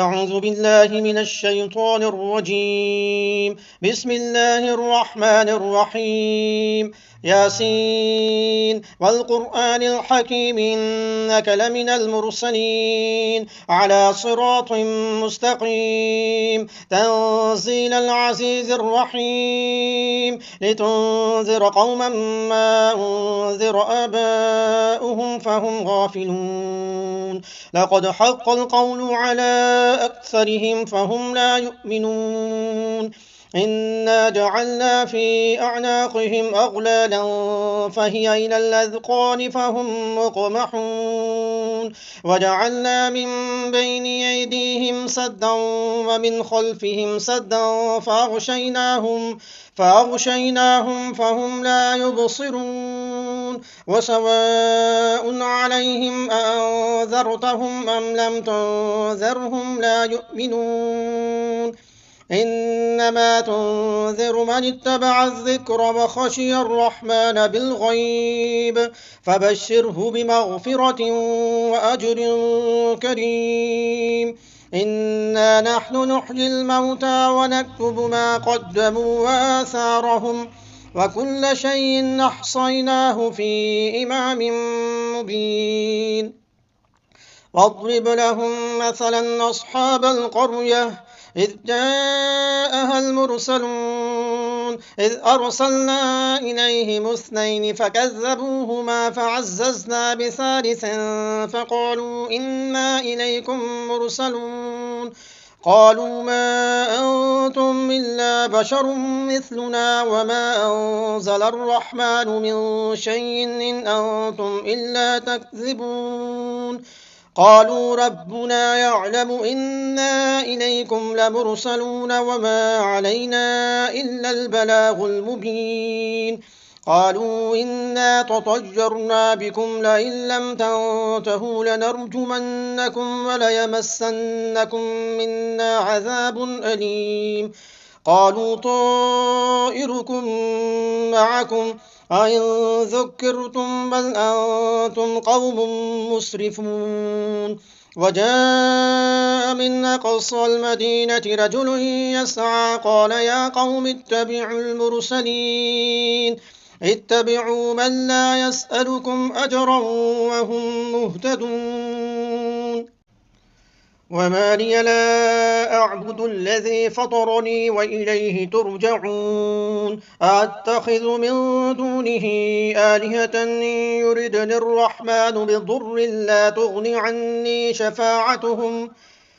أعوذ بالله من الشيطان الرجيم. بسم الله الرحمن الرحيم. ياسين والقرآن الحكيم إنك لمن المرسلين على صراط مستقيم تنزيل العزيز الرحيم لتنذر قوما ما أنذر آباؤهم فهم غافلون. لقد حق القول على أكثرهم فهم لا يؤمنون. إنا جعلنا في أعناقهم أغلالا فهي إلى الأذقان فهم مقمحون. وجعلنا من بين أيديهم سدا ومن خلفهم سدا فأغشيناهم فهم لا يبصرون. وسواء عليهم أأنذرتهم أم لم تنذرهم لا يؤمنون. إنما تنذر من اتبع الذكر وخشي الرحمن بالغيب فبشره بمغفرة وأجر كريم. إنا نحن نحيي الموتى ونكتب ما قدموا وآثارهم وكل شيء أحصيناه في إمام مبين. واضرب لهم مثلا أصحاب القرية إذ جاءها المرسلون إذ أرسلنا إليهم اثنين فكذبوهما فعززنا بثالث فقالوا إنا إليكم مرسلون. قالوا ما أنتم إلا بشر مثلنا وما أنزل الرحمن من شيء إن أنتم إلا تكذبون. قالوا ربنا يعلم إنا إليكم لمرسلون وما علينا إلا البلاغ المبين. قالوا إنا تطيرنا بكم لئن لم تنتهوا لنرجمنكم وليمسنكم منا عذاب أليم. قالوا طائركم معكم أئن ذكرتم بل أنتم قوم مسرفون. وجاء من أقصى المدينة رجل يسعى قال يا قوم اتبعوا المرسلين اتبعوا من لا يسألكم أجرا وهم مهتدون. وما لي لا أعبد الذي فطرني وإليه ترجعون. أتخذ من دونه آلهة إن يردني الرحمن بضر لا تغن عني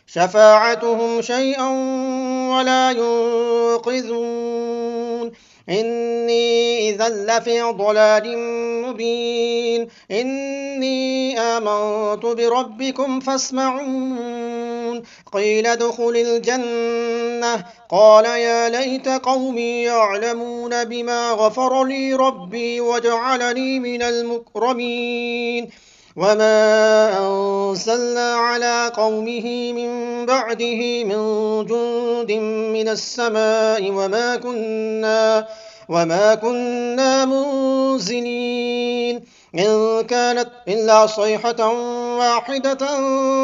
شفاعتهم شيئا ولا ينقذون. إني إذا لفي ضلال مبين. إني آمنت بربكم فاسمعون. قيل ادخل الجنة قال يا ليت قومي يعلمون بما غفر لي ربي وجعلني من المكرمين. وما أنزلنا على قومه من بعده من جند من السماء وما كنا منزلين. إن كانت إلا صيحة واحدة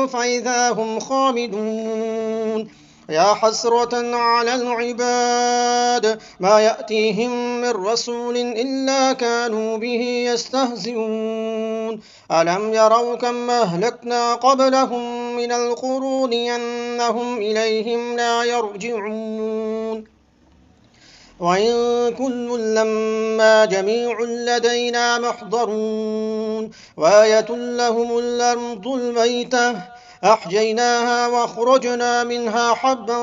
فإذا هم خامدون. يا حسرة على العباد ما يأتيهم من رسول إلا كانوا به يستهزئون. ألم يروا كم أهلكنا قبلهم من القرون أنهم إليهم لا يرجعون. وإن كل لما جميع لدينا محضرون. وآية لهم الأرض الميتة أحييناها وأخرجنا منها حبا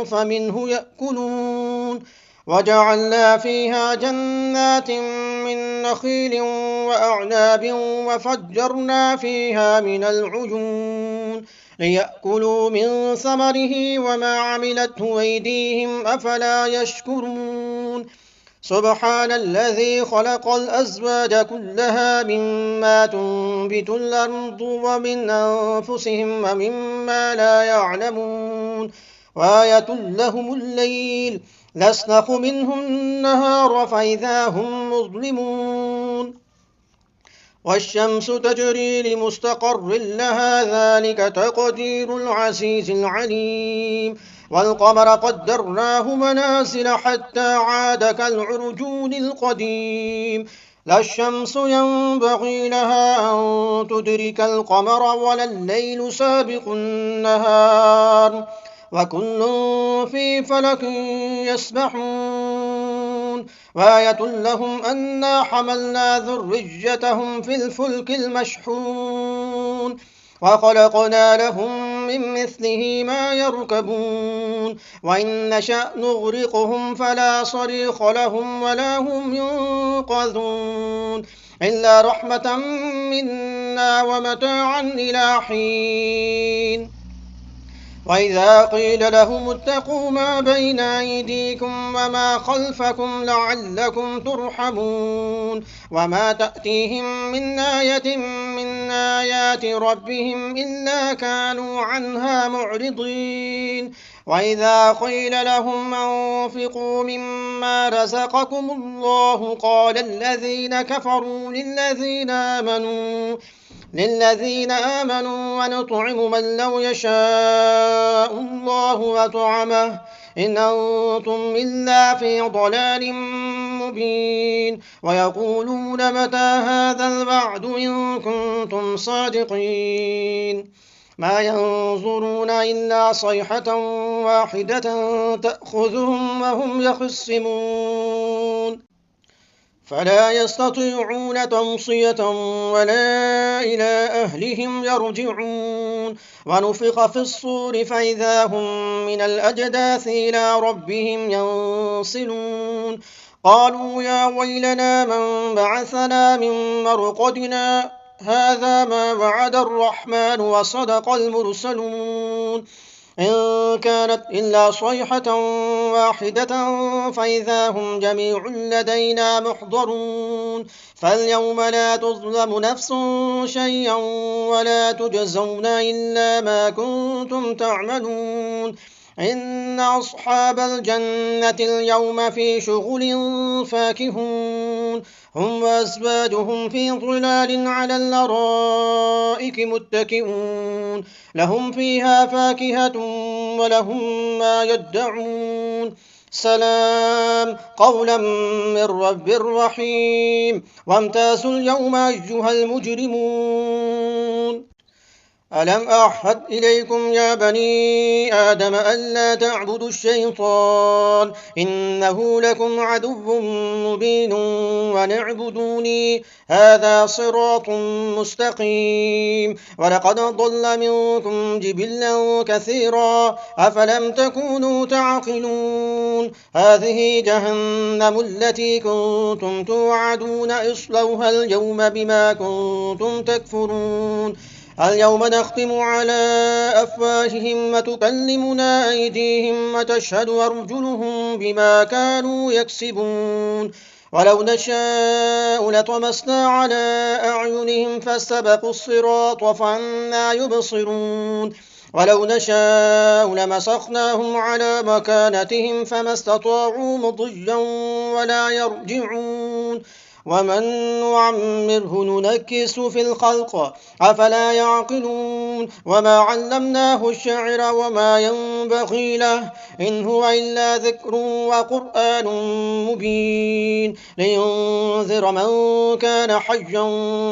فمنه يأكلون. وجعلنا فيها جنات من نخيل وأعناب وفجرنا فيها من العيون ليأكلوا من ثمره وما عملته أيديهم أفلا يشكرون. سبحان الذي خلق الأزواج كلها مما تنبت الأرض ومن أنفسهم ومما لا يعلمون. وآية لهم الليل نسلخ منه النهار فإذا هم مظلمون. والشمس تجري لمستقر لها ذلك تقدير العزيز العليم والقمر قدرناه منازل حتى عاد كالعرجون القديم لا الشمس ينبغي لها أن تدرك القمر ولا الليل سابق النهار وكل في فلك يسبحون وآية لهم أنا حملنا ذريتهم في الفلك المشحون وخلقنا لهم من مثله ما يركبون وإن نشأ نغرقهم فلا صريخ لهم ولا هم ينقذون إلا رحمة منا ومتاعا إلى حين وإذا قيل لهم اتقوا ما بين أيديكم وما خلفكم لعلكم ترحمون وما تأتيهم من آية من آيات ربهم إلا كانوا عنها معرضين وإذا قيل لهم أنفقوا مما رزقكم الله قال الذين كفروا للذين آمنوا ونطعم من لو يشاء الله وطعمه إن أنتم إلا في ضلال مبين ويقولون متى هذا الوعد إن كنتم صادقين ما ينظرون إلا صيحة واحدة تأخذهم وهم يخصمون فلا يستطيعون توصية ولا إلى أهلهم يرجعون ونفخ في الصور فإذا هم من الأجداث إلى ربهم ينصلون قالوا يا ويلنا من بعثنا من مرقدنا هذا ما وعد الرحمن وصدق المرسلون إن كانت إلا صيحة واحدة فإذا هم جميع لدينا محضرون فاليوم لا تظلم نفس شيئا ولا تجزون إلا ما كنتم تعملون إن أصحاب الجنة اليوم في شغل فاكهون هم وأزواجهم في ظلال على الأرائك متكئون لهم فيها فاكهة ولهم ما يدعون سلام قولا من رب رحيم وامتازوا اليوم أيها المجرمون ألم أعهد إليكم يا بني آدم ألا تعبدوا الشيطان إنه لكم عدو مبين ونعبدوني هذا صراط مستقيم ولقد ضل منكم جبلا كثيرا أفلم تكونوا تعقلون هذه جهنم التي كنتم توعدون اصلوها اليوم بما كنتم تكفرون اليوم نختم على أفواههم وتكلمنا أيديهم وتشهد أرجلهم بما كانوا يكسبون ولو نشاء لطمسنا على أعينهم فاستبقوا الصراط فأنى يبصرون ولو نشاء لمسخناهم على مكانتهم فما استطاعوا مضيا ولا يرجعون ومن نعمره ننكس في الخلق أفلا يعقلون وما علمناه الشعر وما ينبغي له إن هو إلا ذكر وقرآن مبين لينذر من كان حيا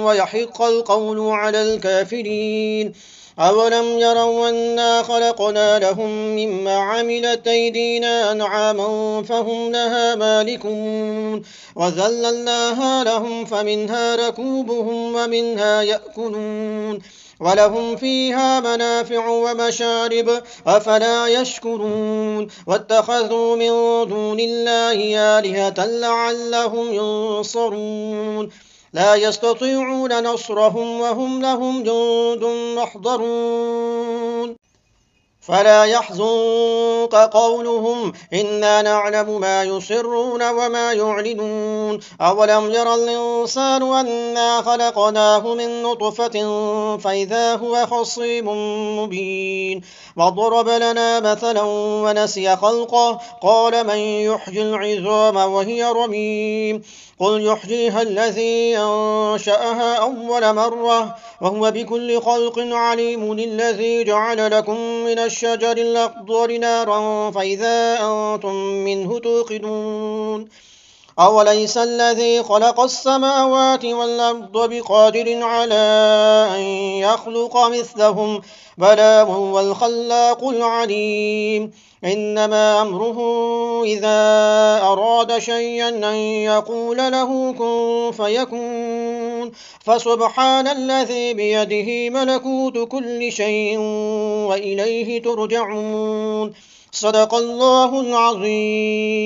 ويحق القول على الكافرين أولم يروا أنا خلقنا لهم مما عملت أيدينا أنعاما فهم لها مالكون وذللناها لهم فمنها ركوبهم ومنها يأكلون ولهم فيها منافع ومشارب أفلا يشكرون واتخذوا من دون الله آلهة لعلهم ينصرون لا يستطيعون نصرهم وهم لهم جند محضرون فلا يحزنك قولهم إنا نعلم ما يسرون وما يعلنون أولم ير الإنسان أنا خلقناه من نطفة فإذا هو خصيم مبين وضرب لنا مثلا ونسي خلقه قال من يحيي العظام وهي رميم قل يحييها الذي أنشأها أول مرة وهو بكل خلق عليم الذي جعل لكم من الشجر الأخضر نارا فإذا أنتم منه توقدون أوليس الذي خلق السماوات والأرض بقادر على أن يخلق مثلهم بلى وهو الخلاق العليم إنما أمره إذا أراد شيئا أن يقول له كن فيكون فسبحان الذي بيده ملكوت كل شيء وإليه ترجعون صدق الله العظيم.